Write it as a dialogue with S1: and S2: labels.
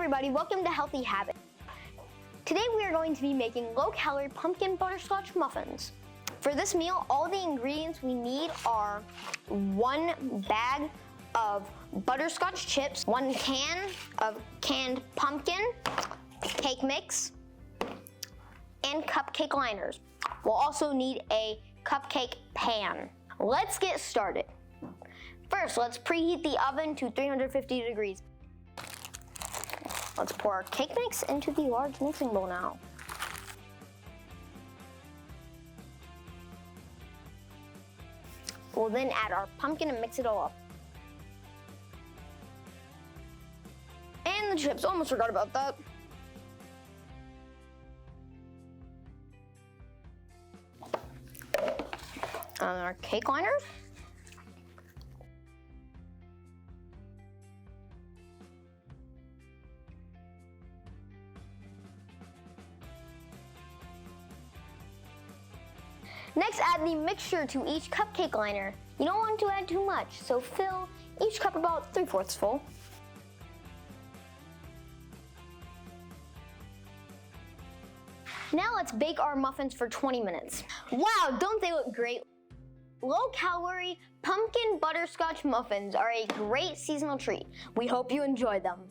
S1: everybody, welcome to Healthy Habits. Today we are going to be making low-calorie pumpkin butterscotch muffins. For this meal, all the ingredients we need are 1 bag of butterscotch chips, 1 can of canned pumpkin, cake mix, and cupcake liners. We'll also need a cupcake pan. Let's get started. First, let's preheat the oven to 350 degrees. Let's pour our cake mix into the large mixing bowl now. We'll then add our pumpkin and mix it all up. And the chips, almost forgot about that. And our cake liners. Next, add the mixture to each cupcake liner. You don't want to add too much, so fill each cup about 3/4 full. Now let's bake our muffins for 20 minutes. Wow, don't they look great? Low-calorie pumpkin butterscotch muffins are a great seasonal treat. We hope you enjoy them.